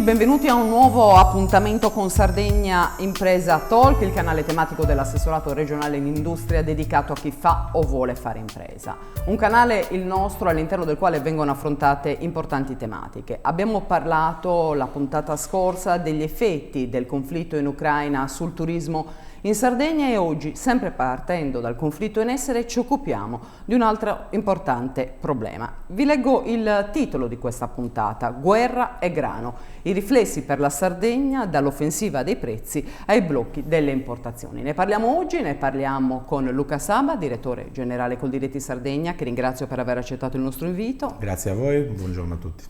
benvenuti a un nuovo appuntamento con Sardegna Impresa Talk, il canale tematico dell'assessorato regionale in industria dedicato a chi fa o vuole fare impresa. Un canale, il nostro, all'interno del quale vengono affrontate importanti tematiche. Abbiamo parlato la puntata scorsa degli effetti del conflitto in Ucraina sul turismo in Sardegna e oggi, sempre partendo dal conflitto in essere, ci occupiamo di un altro importante problema. Vi leggo il titolo di questa puntata: Guerra e grano, i riflessi per la Sardegna dall'offensiva dei prezzi ai blocchi delle importazioni. Ne parliamo oggi, ne parliamo con Luca Saba, direttore generale Coldiretti Sardegna, che ringrazio per aver accettato il nostro invito. Grazie a voi, buongiorno a tutti.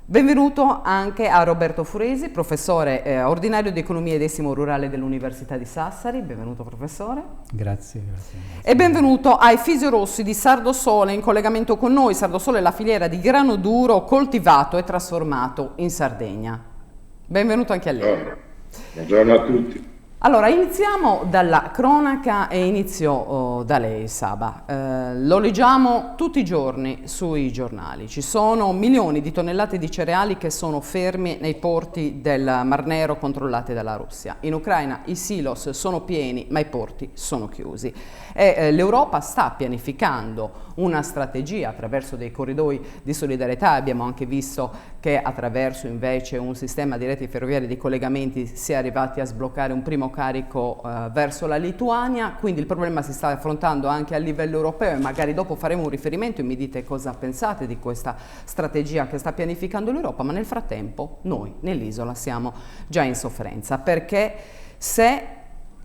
Benvenuto anche a Roberto Furesi, professore ordinario di Economia ed Estimo Rurale dell'Università di Sassari. Benvenuto professore. Grazie. E benvenuto a Efisio Rossi di Sardosole in collegamento con noi. Sardosole è la filiera di grano duro coltivato e trasformato in Sardegna. Benvenuto anche a lei. Buongiorno a tutti. Allora, iniziamo dalla cronaca e inizio da lei, Saba. Lo leggiamo tutti i giorni sui giornali. Ci sono milioni di tonnellate di cereali che sono fermi nei porti del Mar Nero controllati dalla Russia. In Ucraina i silos sono pieni, ma i porti sono chiusi. E l'Europa sta pianificando una strategia attraverso dei corridoi di solidarietà. Abbiamo anche visto che attraverso invece un sistema di reti ferroviarie di collegamenti si è arrivati a sbloccare un primo carico verso la Lituania, quindi il problema si sta affrontando anche a livello europeo e magari dopo faremo un riferimento e mi dite cosa pensate di questa strategia che sta pianificando l'Europa, ma nel frattempo noi nell'isola siamo già in sofferenza, perché se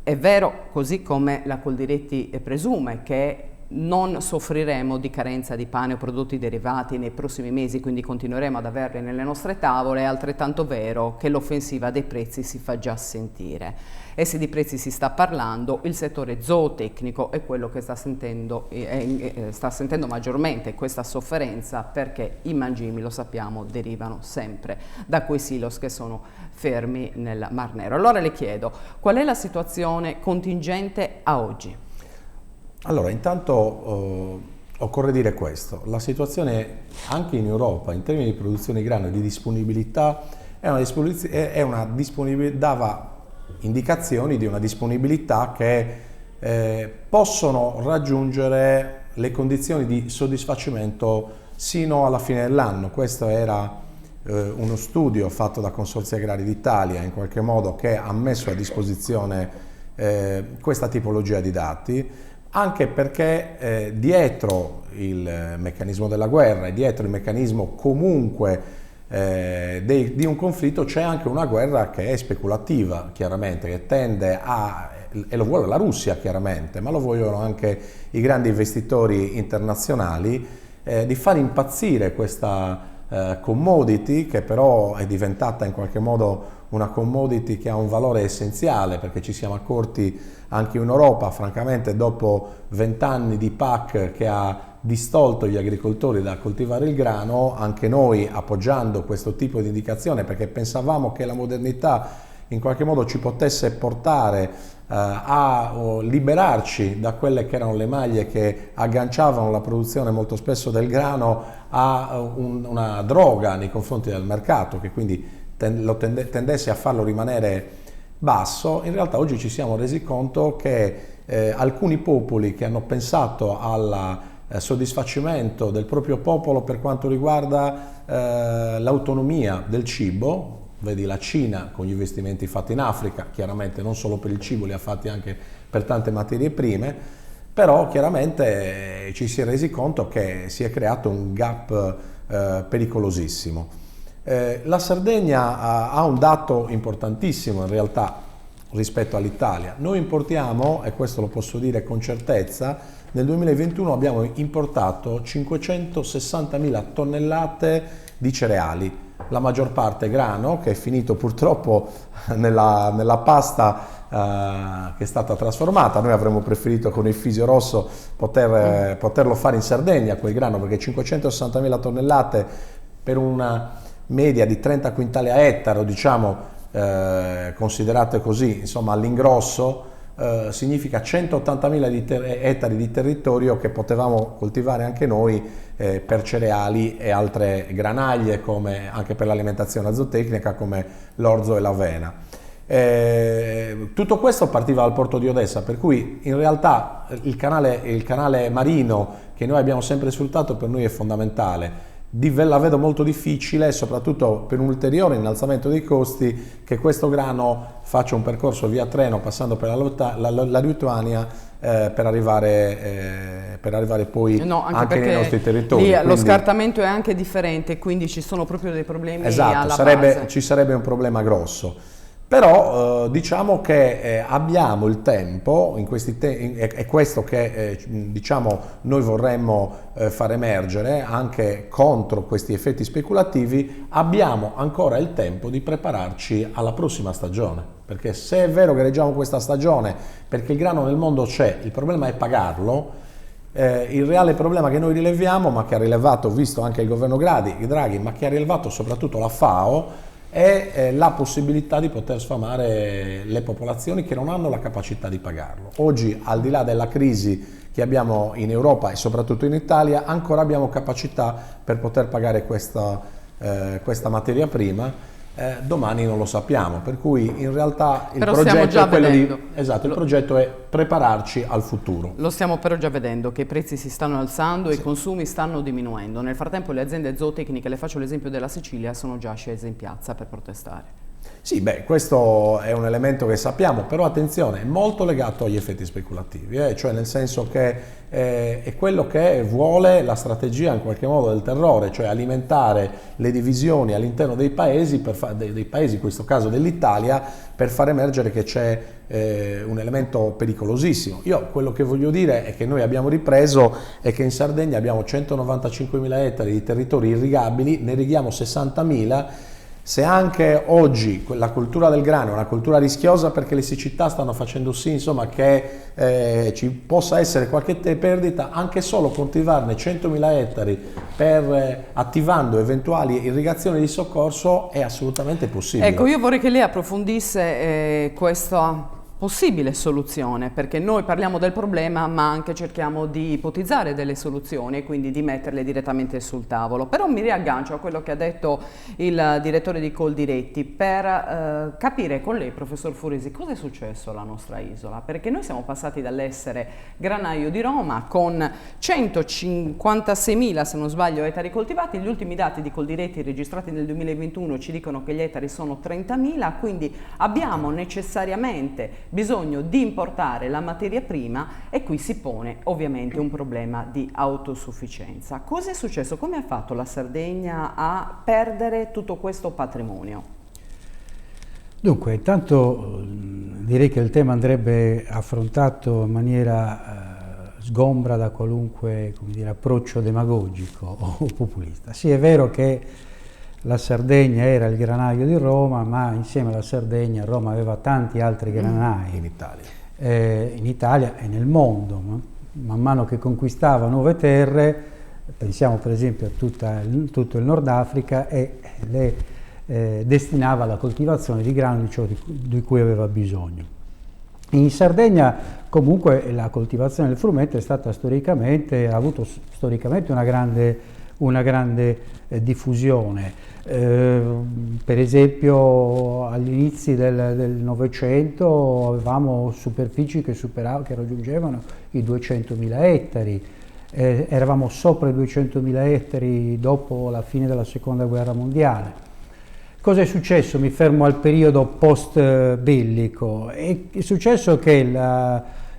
è vero, così come la Coldiretti presume, che non soffriremo di carenza di pane o prodotti derivati nei prossimi mesi, quindi continueremo ad averli nelle nostre tavole, è altrettanto vero che l'offensiva dei prezzi si fa già sentire. E se di prezzi si sta parlando, il settore zootecnico è quello che sta sentendo maggiormente questa sofferenza, perché i mangimi, lo sappiamo, derivano sempre da quei silos che sono fermi nel Mar Nero. Allora le chiedo, qual è la situazione contingente a oggi? Allora, intanto occorre dire questo: la situazione anche in Europa in termini di produzione di grano e di disponibilità dava indicazioni di una disponibilità che possono raggiungere le condizioni di soddisfacimento sino alla fine dell'anno. Questo era uno studio fatto da Consorzi Agrari d'Italia, in qualche modo, che ha messo a disposizione questa tipologia di dati, anche perché dietro il meccanismo della guerra e dietro il meccanismo comunque di un conflitto c'è anche una guerra che è speculativa, chiaramente, che tende e lo vuole la Russia chiaramente, ma lo vogliono anche i grandi investitori internazionali, di far impazzire questa commodity, che però è diventata in qualche modo una commodity che ha un valore essenziale, perché ci siamo accorti anche in Europa, francamente, dopo 20 anni di PAC che ha distolto gli agricoltori da coltivare il grano, anche noi appoggiando questo tipo di indicazione, perché pensavamo che la modernità in qualche modo ci potesse portare a liberarci da quelle che erano le maglie che agganciavano la produzione molto spesso del grano a una droga nei confronti del mercato, che quindi tendesse a farlo rimanere basso. In realtà oggi ci siamo resi conto che alcuni popoli che hanno pensato al soddisfacimento del proprio popolo per quanto riguarda l'autonomia del cibo, vedi la Cina con gli investimenti fatti in Africa, chiaramente non solo per il cibo, li ha fatti anche per tante materie prime, però chiaramente ci si è resi conto che si è creato un gap pericolosissimo. La Sardegna ha un dato importantissimo in realtà rispetto all'Italia. Noi importiamo, e questo lo posso dire con certezza, nel 2021 abbiamo importato 560.000 tonnellate di cereali, la maggior parte grano, che è finito purtroppo nella pasta che è stata trasformata. Noi avremmo preferito con il Fisio Rosso poterlo fare in Sardegna quel grano, perché 560.000 tonnellate per una media di 30 quintali a ettaro, diciamo, considerate così, insomma, all'ingrosso, significa 180.000 ettari di territorio che potevamo coltivare anche noi per cereali e altre granaglie, come anche per l'alimentazione azotecnica come l'orzo e l'avena. Tutto questo partiva dal porto di Odessa, per cui in realtà il canale marino che noi abbiamo sempre sfruttato per noi è fondamentale. La vedo molto difficile, soprattutto per un ulteriore innalzamento dei costi, che questo grano faccia un percorso via treno passando per la Lituania per arrivare poi anche nei nostri territori. Lì lo scartamento è anche differente, quindi ci sono proprio dei problemi alla base. Ci sarebbe un problema grosso. Però diciamo che abbiamo il tempo, è questo che diciamo noi vorremmo far emergere anche contro questi effetti speculativi, abbiamo ancora il tempo di prepararci alla prossima stagione, perché se è vero che reggiamo questa stagione perché il grano nel mondo c'è, il problema è pagarlo. Il reale problema che noi rileviamo, ma che ha rilevato, visto anche il governo Draghi, ma che ha rilevato soprattutto la FAO, è la possibilità di poter sfamare le popolazioni che non hanno la capacità di pagarlo. Oggi, al di là della crisi che abbiamo in Europa e soprattutto in Italia, ancora abbiamo capacità per poter pagare questa materia prima. Domani non lo sappiamo, per cui in realtà il progetto è prepararci al futuro. Lo stiamo però già vedendo che i prezzi si stanno alzando e i consumi stanno diminuendo. Nel frattempo le aziende zootecniche, le faccio l'esempio della Sicilia, sono già scese in piazza per protestare. Sì, questo è un elemento che sappiamo, però attenzione, è molto legato agli effetti speculativi, cioè nel senso che è quello che vuole la strategia in qualche modo del terrore, cioè alimentare le divisioni all'interno dei paesi, in questo caso dell'Italia, per far emergere che c'è un elemento pericolosissimo. Io quello che voglio dire è che noi abbiamo ripreso e che in Sardegna abbiamo 195.000 ettari di territori irrigabili, ne irrighiamo 60.000. Se anche oggi la coltura del grano è una coltura rischiosa perché le siccità stanno facendo sì, insomma, che ci possa essere qualche perdita, anche solo coltivarne 100.000 ettari attivando eventuali irrigazioni di soccorso è assolutamente possibile. Ecco, io vorrei che lei approfondisse questa possibile soluzione, perché noi parliamo del problema ma anche cerchiamo di ipotizzare delle soluzioni e quindi di metterle direttamente sul tavolo. Però mi riaggancio a quello che ha detto il direttore di Coldiretti per capire con lei, professor Furisi, cosa è successo alla nostra isola, perché noi siamo passati dall'essere granaio di Roma con 156.000, se non sbaglio, ettari coltivati. Gli ultimi dati di Coldiretti registrati nel 2021 ci dicono che gli ettari sono 30.000, quindi abbiamo necessariamente bisogno di importare la materia prima e qui si pone ovviamente un problema di autosufficienza. Cosa è successo? Come ha fatto la Sardegna a perdere tutto questo patrimonio? Dunque, intanto direi che il tema andrebbe affrontato in maniera sgombra da qualunque, come dire, approccio demagogico o populista. Sì, è vero che la Sardegna era il granaio di Roma, ma insieme alla Sardegna Roma aveva tanti altri granai in Italia e nel mondo. Man mano che conquistava nuove terre, pensiamo per esempio a tutto il Nord Africa, e le destinava alla coltivazione di grano di ciò di cui aveva bisogno. In Sardegna comunque la coltivazione del frumento è stata ha avuto storicamente una grande diffusione. Per esempio agli inizi del Novecento avevamo superfici che raggiungevano i 200.000 ettari, eravamo sopra i 200.000 ettari dopo la fine della Seconda Guerra Mondiale. Cosa è successo? Mi fermo al periodo post-bellico. È successo che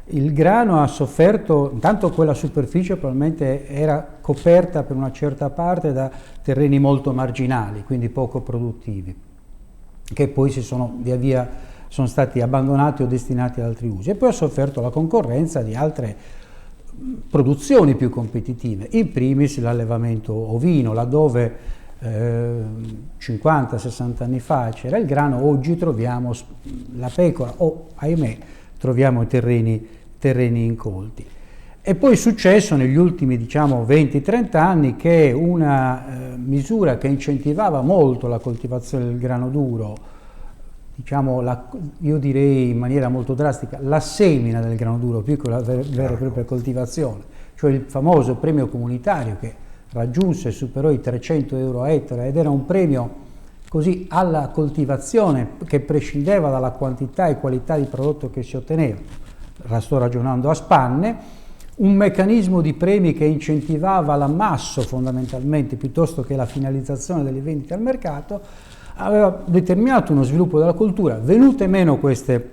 il grano ha sofferto, intanto quella superficie probabilmente era coperta per una certa parte da terreni molto marginali, quindi poco produttivi, che poi via via sono stati abbandonati o destinati ad altri usi, e poi ha sofferto la concorrenza di altre produzioni più competitive, in primis l'allevamento ovino, laddove 50-60 anni fa c'era il grano, oggi troviamo la pecora o, ahimè, troviamo i terreni incolti. E poi è successo negli ultimi 20-30 anni che una misura che incentivava molto la coltivazione del grano duro, diciamo, io direi in maniera molto drastica, la semina del grano duro più che la vera e propria coltivazione, cioè il famoso premio comunitario che raggiunse e superò i 300 euro a ettaro ed era un premio così alla coltivazione che prescindeva dalla quantità e qualità di prodotto che si otteneva. Sto ragionando a spanne, un meccanismo di premi che incentivava l'ammasso fondamentalmente piuttosto che la finalizzazione delle vendite al mercato, aveva determinato uno sviluppo della cultura. Venute meno queste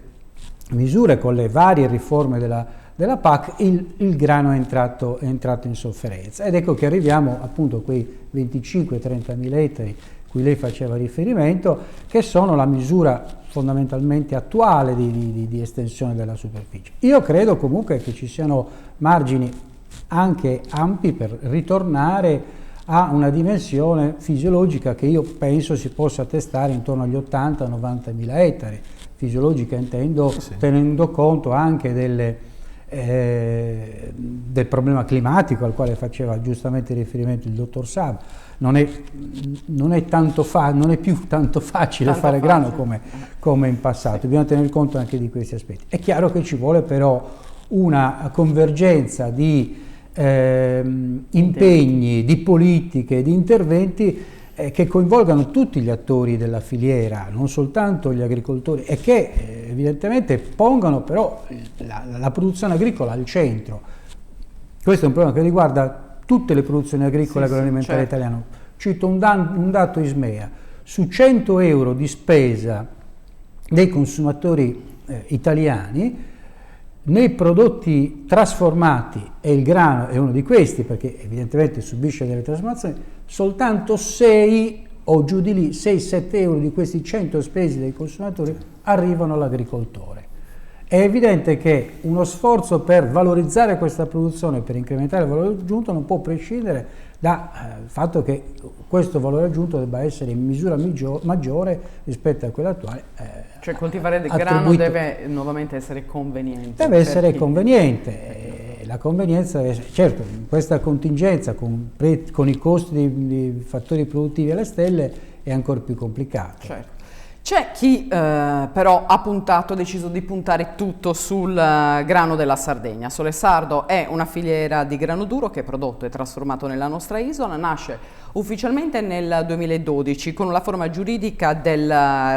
misure con le varie riforme della PAC, il grano è entrato in sofferenza ed ecco che arriviamo appunto a quei 25-30 mila ettari cui lei faceva riferimento, che sono la misura fondamentalmente attuale di estensione della superficie. Io credo comunque che ci siano margini anche ampi per ritornare a una dimensione fisiologica che io penso si possa attestare intorno agli 80-90 mila ettari. Fisiologica intendo tenendo conto anche del problema climatico al quale faceva giustamente riferimento il dottor Saba. Non è più tanto facile fare grano come in passato, bisogna tener conto anche di questi aspetti. È chiaro che ci vuole però una convergenza di impegni, di politiche, di interventi che coinvolgano tutti gli attori della filiera, non soltanto gli agricoltori, e che evidentemente pongano però la produzione agricola al centro. Questo è un problema che riguarda tutte le produzioni agricole e agroalimentari italiane. Cito un dato Ismea: su 100 euro di spesa dei consumatori italiani, nei prodotti trasformati, e il grano è uno di questi perché evidentemente subisce delle trasformazioni, soltanto 6 o giù di lì, 6-7 euro di questi 100 spesi dei consumatori arrivano all'agricoltore. È evidente che uno sforzo per valorizzare questa produzione, per incrementare il valore aggiunto, non può prescindere dal fatto che questo valore aggiunto debba essere in misura maggiore rispetto a quello attuale. Cioè coltivare del grano deve nuovamente essere conveniente. Deve essere conveniente. La convenienza deve essere, certo, in questa contingenza con i costi di fattori produttivi alle stelle è ancora più complicato. Certo. C'è chi però ha deciso di puntare tutto sul grano della Sardegna. Sole Sardo è una filiera di grano duro che è prodotto e trasformato nella nostra isola, nasce ufficialmente nel 2012 con la forma giuridica del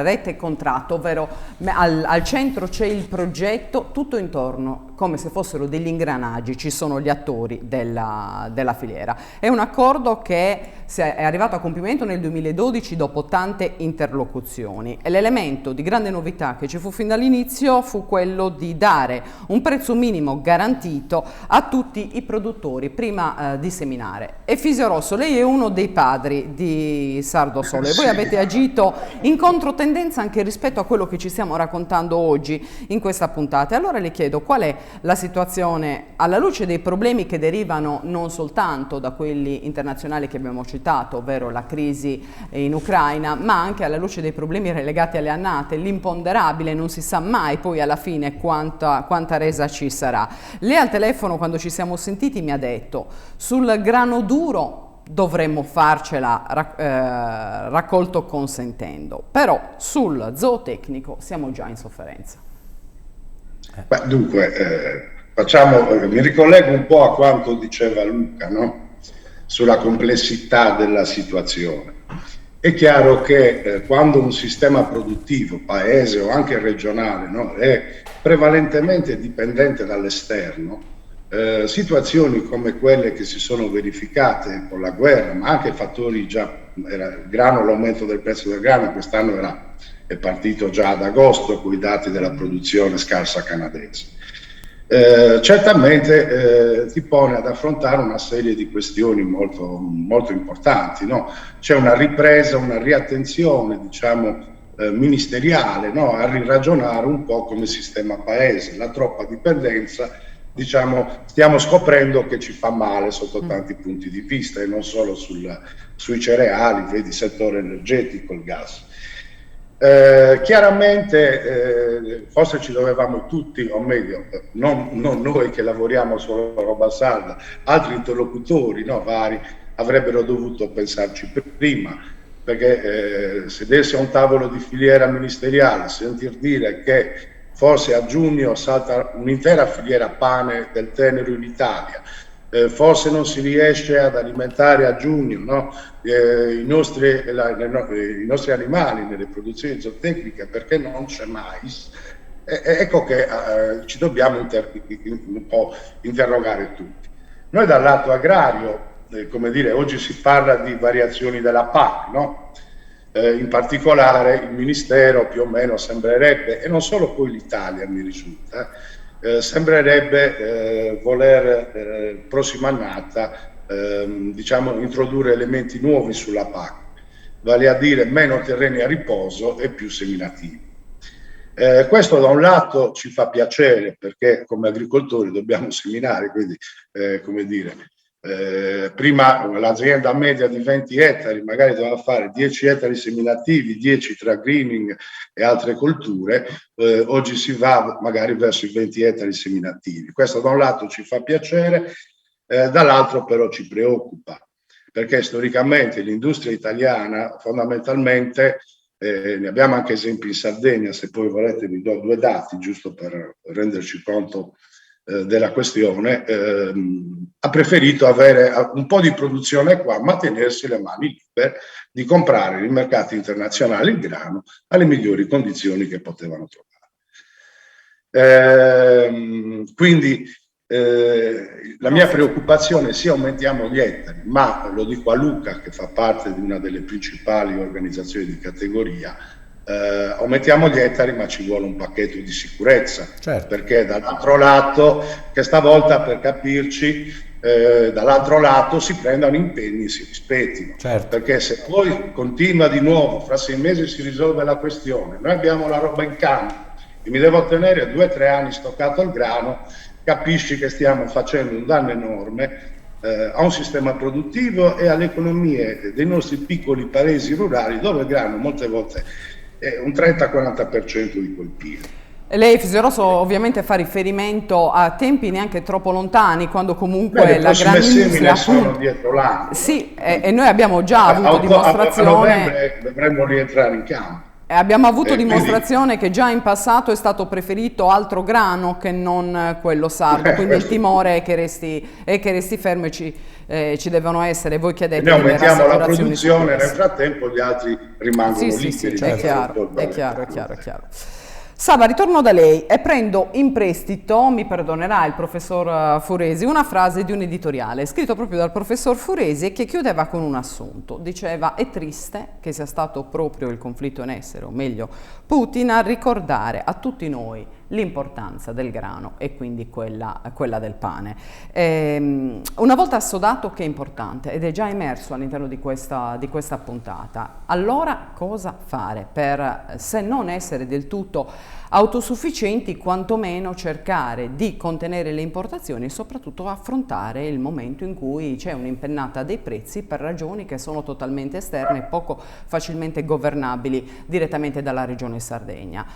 rete contratto, ovvero al centro c'è il progetto, tutto intorno come se fossero degli ingranaggi ci sono gli attori della filiera. È un accordo che è arrivato a compimento nel 2012 dopo tante interlocuzioni e l'elemento di grande novità che ci fu fin dall'inizio fu quello di dare un prezzo minimo garantito a tutti i produttori prima di seminare. Efisio Rosso, lei è uno dei padri di Sardo Sole, voi avete agito in controtendenza anche rispetto a quello che ci stiamo raccontando oggi in questa puntata. E allora le chiedo qual è la situazione alla luce dei problemi che derivano non soltanto da quelli internazionali che abbiamo citato, ovvero la crisi in Ucraina, ma anche alla luce dei problemi relegati alle annate, l'imponderabile, non si sa mai poi alla fine quanta resa ci sarà. Lei al telefono quando ci siamo sentiti mi ha detto sul grano duro dovremmo farcela raccolto consentendo, però sul zootecnico siamo già in sofferenza. Beh, dunque, mi ricollego un po' a quanto diceva Luca, no? Sulla complessità della situazione. È chiaro che quando un sistema produttivo, paese o anche regionale, no, è prevalentemente dipendente dall'esterno, situazioni come quelle che si sono verificate con la guerra, ma anche fattori il grano, l'aumento del prezzo del grano quest'anno è partito già ad agosto con i dati della produzione scarsa canadese. Certamente ti pone ad affrontare una serie di questioni molto, molto importanti, no? C'è una ripresa, una riattenzione, diciamo, ministeriale, no? A riragionare un po' come sistema paese. La troppa dipendenza, diciamo, stiamo scoprendo che ci fa male sotto tanti punti di vista e non solo sui cereali, vedi il settore energetico, il gas. Chiaramente forse ci dovevamo tutti, o meglio, non noi che lavoriamo sulla roba sarda, altri interlocutori, no, vari, avrebbero dovuto pensarci prima. perché sedersi a un tavolo di filiera ministeriale, sentir dire che forse a giugno salta un'intera filiera pane del tenero in Italia, forse non si riesce ad alimentare a giugno, no? I nostri animali nelle produzioni zootecniche perché non c'è mais. Ecco che ci dobbiamo un po' interrogare tutti. Noi dal lato agrario, come dire, oggi si parla di variazioni della PAC, no? In particolare il Ministero più o meno sembrerebbe, e non solo poi l'Italia mi risulta, sembrerebbe voler prossima annata diciamo, introdurre elementi nuovi sulla PAC, vale a dire meno terreni a riposo e più seminativi. Questo da un lato ci fa piacere perché come agricoltori dobbiamo seminare, quindi come dire, prima l'azienda media di 20 ettari magari doveva fare 10 ettari seminativi, 10 tra greening e altre colture, oggi si va magari verso i 20 ettari seminativi. Questo da un lato ci fa piacere, dall'altro però ci preoccupa, perché storicamente l'industria italiana fondamentalmente, ne abbiamo anche esempi in Sardegna, se poi volete vi do 2 dati giusto per renderci conto della questione, ha preferito avere un po' di produzione qua ma tenersi le mani libere di comprare nei mercati internazionali il grano alle migliori condizioni che potevano trovare. Quindi la mia preoccupazione è sì, aumentiamo gli ettari, ma lo dico a Luca che fa parte di una delle principali organizzazioni di categoria, aumentiamo gli ettari ma ci vuole un pacchetto di sicurezza, certo. Perché dall'altro lato, che stavolta per capirci, dall'altro lato si prendano impegni e si rispettino, certo. Perché se poi continua di nuovo, fra 6 mesi si risolve la questione, noi abbiamo la roba in campo e mi devo tenere 2 o 3 anni stoccato il grano, capisci che stiamo facendo un danno enorme a un sistema produttivo e alle economie dei nostri piccoli paesi rurali dove il grano molte volte è un 30-40% di quel PIL. Lei, Fisioroso, ovviamente fa riferimento a tempi neanche troppo lontani, quando comunque la granizia sono dietro l'angolo. Sì, e noi abbiamo già avuto dimostrazione. A novembre dovremmo rientrare in campo. Abbiamo avuto dimostrazione che già in passato è stato preferito altro grano che non quello sardo, quindi il timore è che resti fermo e ci devono essere, voi chiedete noi aumentiamo la produzione, nel frattempo gli altri rimangono liberi. Sì, è chiaro. Saba, ritorno da lei e prendo in prestito, mi perdonerà il professor Furesi, una frase di un editoriale scritto proprio dal professor Furesi che chiudeva con un assunto. Diceva: è triste che sia stato proprio il conflitto in essere, o meglio Putin, a ricordare a tutti noi l'importanza del grano e quindi quella del pane. Una volta assodato che è importante ed è già emerso all'interno di questa puntata, allora cosa fare per, se non essere del tutto autosufficienti, quantomeno cercare di contenere le importazioni e soprattutto affrontare il momento in cui c'è un'impennata dei prezzi per ragioni che sono totalmente esterne e poco facilmente governabili direttamente dalla regione Sardegna.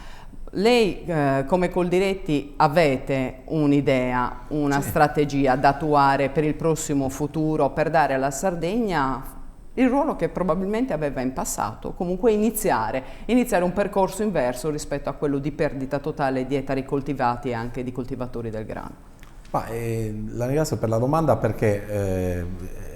Lei come Coldiretti avete un'idea, una strategia da attuare per il prossimo futuro per dare alla Sardegna il ruolo che probabilmente aveva in passato, comunque iniziare un percorso inverso rispetto a quello di perdita totale di ettari coltivati e anche di coltivatori del grano? La ringrazio per la domanda perché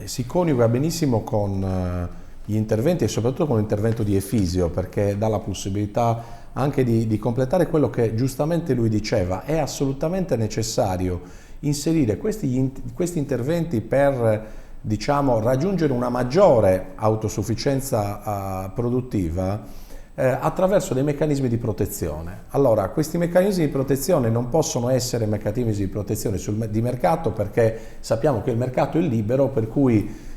si coniuga benissimo con gli interventi e soprattutto con l'intervento di Efisio, perché dà la possibilità anche di completare quello che giustamente lui diceva. È assolutamente necessario inserire questi interventi per, diciamo, raggiungere una maggiore autosufficienza produttiva attraverso dei meccanismi di protezione. Allora, questi meccanismi di protezione non possono essere meccanismi di protezione di mercato, perché sappiamo che il mercato è libero, per cui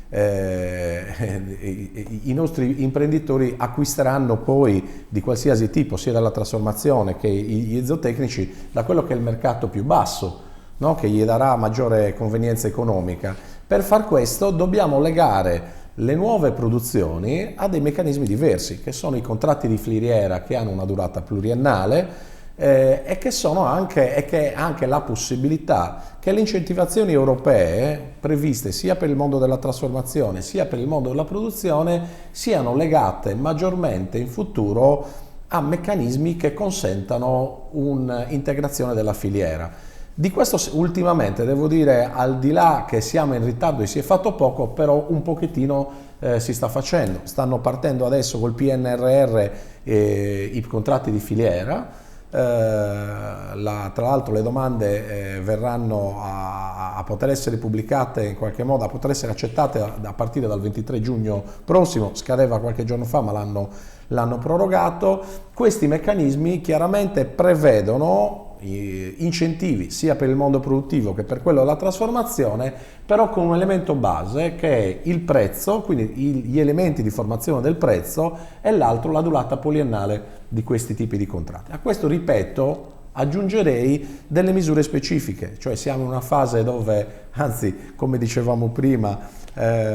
i nostri imprenditori acquisteranno poi di qualsiasi tipo, sia dalla trasformazione che gli zootecnici, da quello che è il mercato più basso, no? Che gli darà maggiore convenienza economica. Per far questo dobbiamo legare le nuove produzioni a dei meccanismi diversi, che sono i contratti di filiera che hanno una durata pluriennale, e che anche la possibilità che le incentivazioni europee previste sia per il mondo della trasformazione sia per il mondo della produzione siano legate maggiormente in futuro a meccanismi che consentano un'integrazione della filiera. Di questo ultimamente devo dire, al di là che siamo in ritardo e si è fatto poco, però un pochettino si sta facendo. Stanno partendo adesso col PNRR i contratti di filiera. Tra l'altro le domande verranno a poter essere pubblicate in qualche modo, a poter essere accettate a partire dal 23 giugno prossimo, scadeva qualche giorno fa ma l'hanno prorogato. Questi meccanismi chiaramente prevedono incentivi sia per il mondo produttivo che per quello della trasformazione, però con un elemento base che è il prezzo, quindi gli elementi di formazione del prezzo, e l'altro la durata poliennale di questi tipi di contratti. A questo, ripeto, aggiungerei delle misure specifiche, cioè siamo in una fase dove, anzi come dicevamo prima,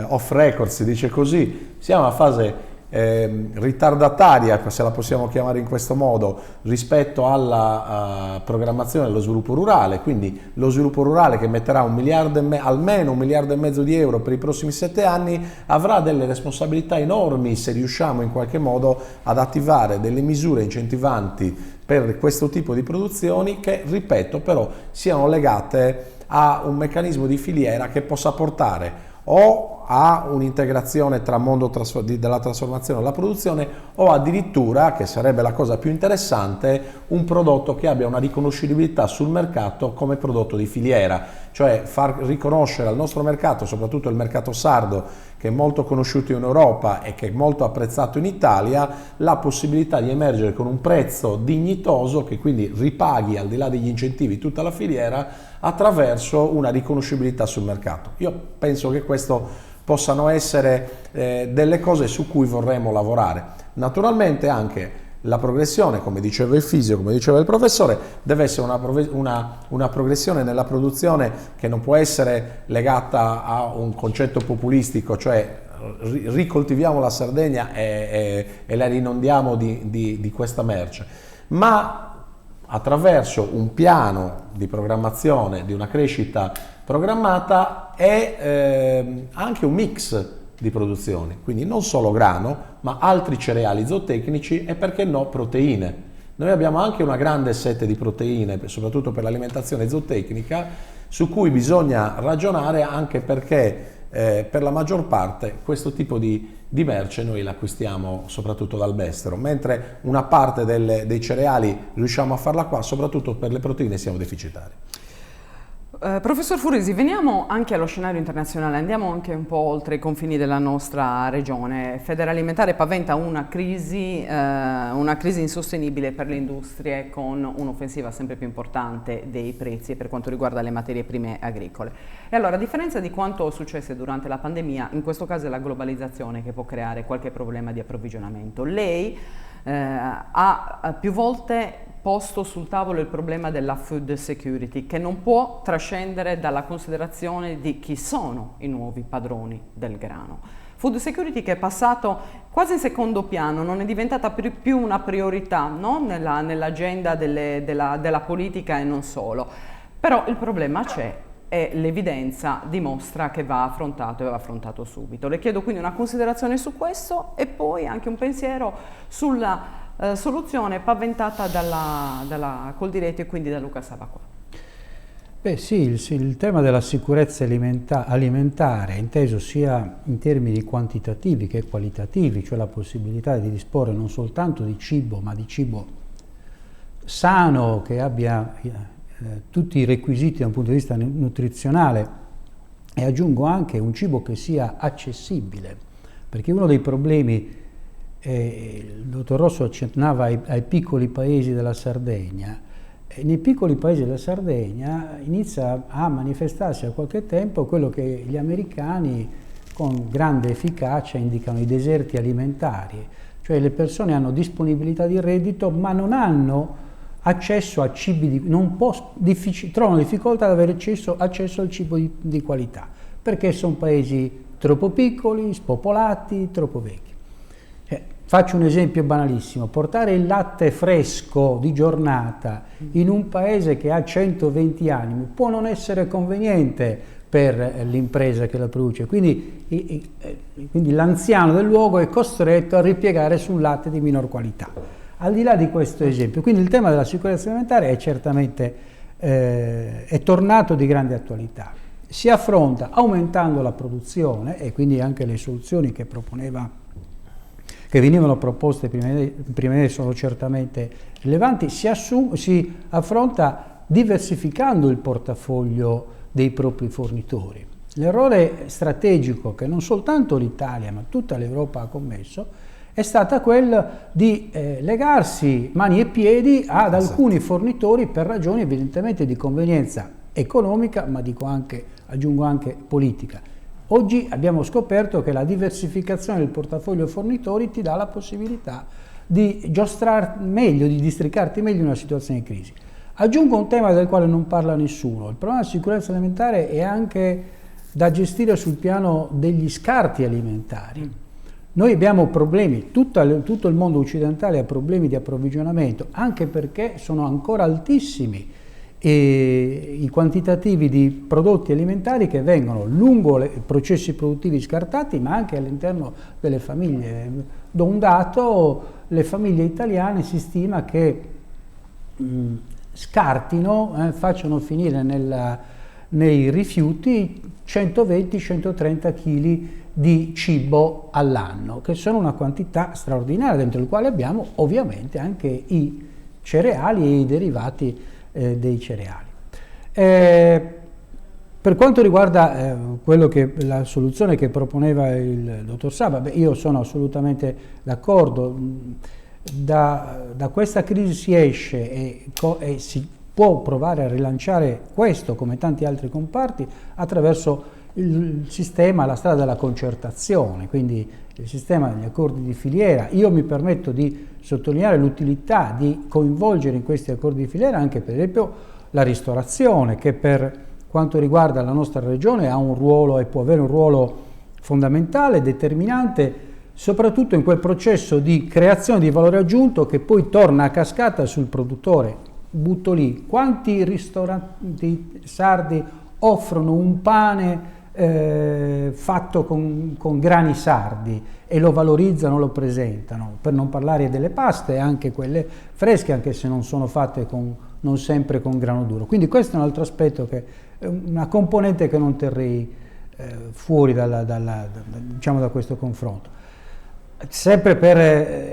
off record si dice così, siamo in una fase ritardataria, se la possiamo chiamare in questo modo, rispetto alla programmazione dello sviluppo rurale, quindi lo sviluppo rurale che metterà almeno 1,5 miliardi di euro per i prossimi 7 anni avrà delle responsabilità enormi se riusciamo in qualche modo ad attivare delle misure incentivanti per questo tipo di produzioni che, ripeto, però siano legate a un meccanismo di filiera che possa portare o a un'integrazione tra mondo della trasformazione e la produzione, o addirittura, che sarebbe la cosa più interessante, un prodotto che abbia una riconoscibilità sul mercato come prodotto di filiera, cioè far riconoscere al nostro mercato, soprattutto il mercato sardo, che è molto conosciuto in Europa e che è molto apprezzato in Italia, la possibilità di emergere con un prezzo dignitoso che quindi ripaghi, al di là degli incentivi, tutta la filiera attraverso una riconoscibilità sul mercato. Io penso che questo possano essere delle cose su cui vorremmo lavorare. Naturalmente anche la progressione, come diceva il fisio, come diceva il professore, deve essere una progressione nella produzione che non può essere legata a un concetto populistico, cioè ricoltiviamo la Sardegna e la rinondiamo di questa merce, ma attraverso un piano di programmazione, di una crescita programmata e anche un mix di produzioni, quindi non solo grano, ma altri cereali zootecnici e, perché no, proteine. Noi abbiamo anche una grande sete di proteine, soprattutto per l'alimentazione zootecnica, su cui bisogna ragionare, anche perché per la maggior parte questo tipo di merce noi l'acquistiamo soprattutto dall'estero, mentre una parte dei cereali riusciamo a farla qua, soprattutto per le proteine siamo deficitari. Professor Furisi, veniamo anche allo scenario internazionale, andiamo anche un po' oltre i confini della nostra regione. Federalimentare paventa una crisi insostenibile per le industrie, con un'offensiva sempre più importante dei prezzi per quanto riguarda le materie prime agricole. E allora, a differenza di quanto successe durante la pandemia, in questo caso è la globalizzazione che può creare qualche problema di approvvigionamento. Lei ha più volte posto sul tavolo il problema della food security, che non può trascendere dalla considerazione di chi sono i nuovi padroni del grano. Food security che è passato quasi in secondo piano, non è diventata più una priorità, no? nell'agenda della politica e non solo. Però il problema c'è e l'evidenza dimostra che va affrontato e va affrontato subito. Le chiedo quindi una considerazione su questo e poi anche un pensiero sulla soluzione paventata dalla Coldiretti e quindi da Luca Sabacqua. Beh sì, il tema della sicurezza alimentare, inteso sia in termini quantitativi che qualitativi, cioè la possibilità di disporre non soltanto di cibo, ma di cibo sano, che abbia tutti i requisiti da un punto di vista nutrizionale, e aggiungo anche un cibo che sia accessibile, perché uno dei problemi, il dottor Rosso accennava ai piccoli paesi della Sardegna, nei piccoli paesi della Sardegna inizia a manifestarsi da qualche tempo quello che gli americani con grande efficacia indicano i deserti alimentari, cioè le persone hanno disponibilità di reddito ma non hanno accesso a cibi, trovano difficoltà ad avere accesso al cibo di qualità, perché sono paesi troppo piccoli, spopolati, troppo vecchi. Faccio un esempio banalissimo: portare il latte fresco di giornata in un paese che ha 120 anni può non essere conveniente per l'impresa che la produce, quindi l'anziano del luogo è costretto a ripiegare su un latte di minor qualità. Al di là di questo esempio, quindi il tema della sicurezza alimentare è certamente è tornato di grande attualità. Si affronta aumentando la produzione, e quindi anche le soluzioni che venivano proposte prima sono certamente rilevanti. Si affronta diversificando il portafoglio dei propri fornitori. L'errore strategico che non soltanto l'Italia ma tutta l'Europa ha commesso è stata quello di legarsi mani e piedi ad alcuni fornitori per ragioni evidentemente di convenienza economica, ma aggiungo anche politica. Oggi abbiamo scoperto che la diversificazione del portafoglio fornitori ti dà la possibilità di giostrare meglio, di districarti meglio in una situazione di crisi. Aggiungo un tema del quale non parla nessuno: il problema della sicurezza alimentare è anche da gestire sul piano degli scarti alimentari. Noi abbiamo problemi, tutto il mondo occidentale ha problemi di approvvigionamento, anche perché sono ancora altissimi i quantitativi di prodotti alimentari che vengono lungo i processi produttivi scartati, ma anche all'interno delle famiglie. Do un dato: le famiglie italiane si stima che scartino, facciano finire nei rifiuti 120-130 kg di cibo all'anno, che sono una quantità straordinaria, dentro il quale abbiamo ovviamente anche i cereali e i derivati dei cereali. Per quanto riguarda la soluzione che proponeva il dottor Saba, io sono assolutamente d'accordo. Da questa crisi si esce e si può provare a rilanciare questo, come tanti altri comparti, attraverso il sistema, la strada della concertazione, quindi il sistema degli accordi di filiera. Io mi permetto di sottolineare l'utilità di coinvolgere in questi accordi di filiera anche per esempio la ristorazione, che per quanto riguarda la nostra regione ha un ruolo e può avere un ruolo fondamentale, determinante, soprattutto in quel processo di creazione di valore aggiunto che poi torna a cascata sul produttore. Butto lì: quanti ristoranti sardi offrono un pane fatto con grani sardi e lo valorizzano, lo presentano, per non parlare delle paste, anche quelle fresche, anche se non sono fatte non sempre con grano duro. Quindi questo è un altro aspetto, una componente che non terrei fuori diciamo, da questo confronto. Sempre per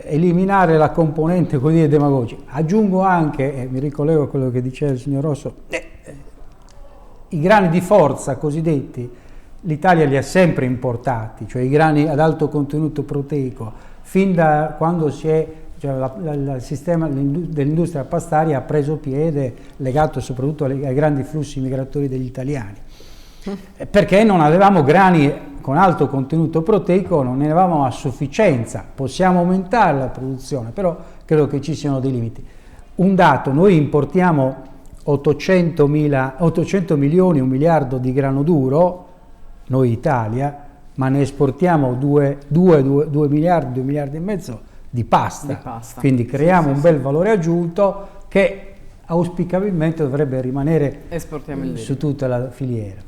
eliminare la componente così demagogica, aggiungo anche, e mi ricollego a quello che diceva il signor Rosso, i grani di forza cosiddetti, l'Italia li ha sempre importati, cioè i grani ad alto contenuto proteico, fin da quando il sistema dell'industria pastaria ha preso piede, legato soprattutto ai grandi flussi migratori degli italiani. Perché non avevamo grani con alto contenuto proteico, non ne avevamo a sufficienza. Possiamo aumentare la produzione, però credo che ci siano dei limiti. Un dato: noi importiamo 800 milioni, 1 miliardo di grano duro, noi Italia, ma ne esportiamo 2 miliardi e mezzo di pasta. Quindi creiamo un bel valore aggiunto che auspicabilmente dovrebbe rimanere su tutta la filiera.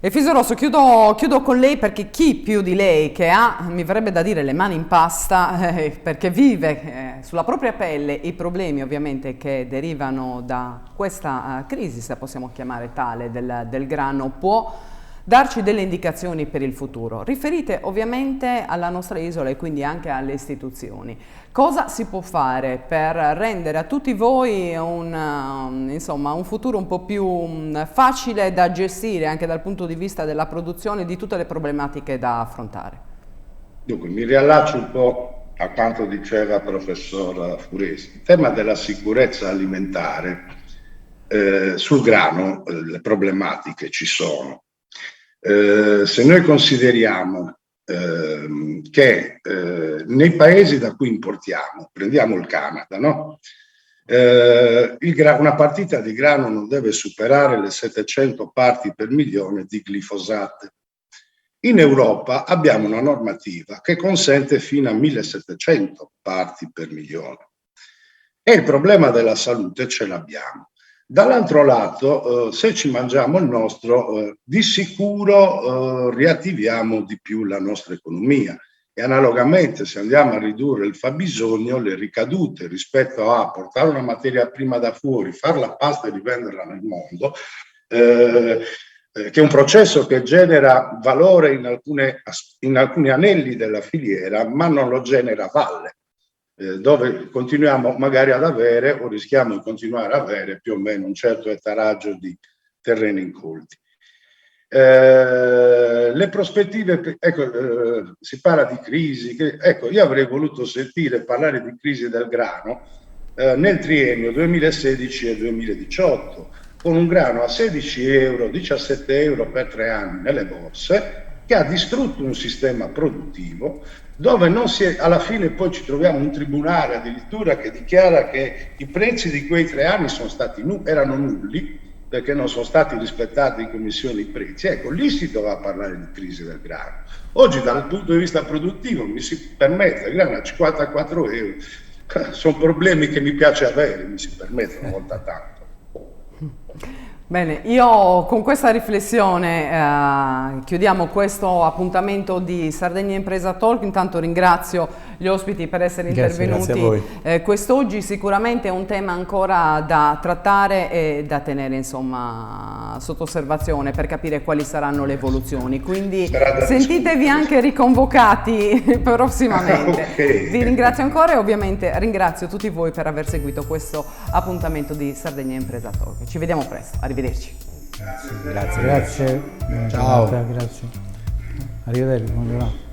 Efiso Rosso, chiudo con lei, perché chi più di lei che ha, mi verrebbe da dire, le mani in pasta, perché vive sulla propria pelle i problemi ovviamente che derivano da questa crisi, se possiamo chiamare tale, del grano, può darci delle indicazioni per il futuro, riferite ovviamente alla nostra isola e quindi anche alle istituzioni. Cosa si può fare per rendere a tutti voi un futuro un po' più facile da gestire anche dal punto di vista della produzione di tutte le problematiche da affrontare? Dunque, mi riallaccio un po' a quanto diceva il professor Furesi. Il tema della sicurezza alimentare, sul grano le problematiche ci sono. Se noi consideriamo che nei paesi da cui importiamo, prendiamo il Canada, no? Una partita di grano non deve superare le 700 parti per milione di glifosato. In Europa abbiamo una normativa che consente fino a 1700 parti per milione e il problema della salute ce l'abbiamo. Dall'altro lato, se ci mangiamo il nostro, di sicuro riattiviamo di più la nostra economia e analogamente se andiamo a ridurre il fabbisogno, le ricadute rispetto a portare una materia prima da fuori, fare la pasta e rivenderla nel mondo, che è un processo che genera valore in alcuni anelli della filiera, ma non lo genera a valle, dove continuiamo magari ad avere o rischiamo di continuare ad avere più o meno un certo ettaraggio di terreni incolti. Le prospettive, ecco, si parla di crisi, ecco, io avrei voluto sentire parlare di crisi del grano nel triennio 2016 e 2018, con un grano a 16 euro, 17 euro per 3 anni nelle borse, che ha distrutto un sistema produttivo dove non si è, alla fine poi ci troviamo un tribunale addirittura che dichiara che i prezzi di quei 3 anni erano nulli perché non sono stati rispettati in commissione i prezzi. Ecco, lì si doveva parlare di crisi del grano. Oggi dal punto di vista produttivo mi si permette, il grano a 54 euro, sono problemi che mi piace avere, mi si permette una volta tanto. Bene, io con questa riflessione chiudiamo questo appuntamento di Sardegna Impresa Talk. Intanto ringrazio gli ospiti per essere intervenuti quest'oggi. Sicuramente è un tema ancora da trattare e da tenere insomma sotto osservazione per capire quali saranno le evoluzioni, quindi sentitevi anche riconvocati prossimamente. Okay. Vi ringrazio ancora e ovviamente ringrazio tutti voi per aver seguito questo appuntamento di Sardegna Impresa Talk. Ci vediamo presto, arrivederci. Grazie. Ciao. Grazie. Arrivederci, buon giorno.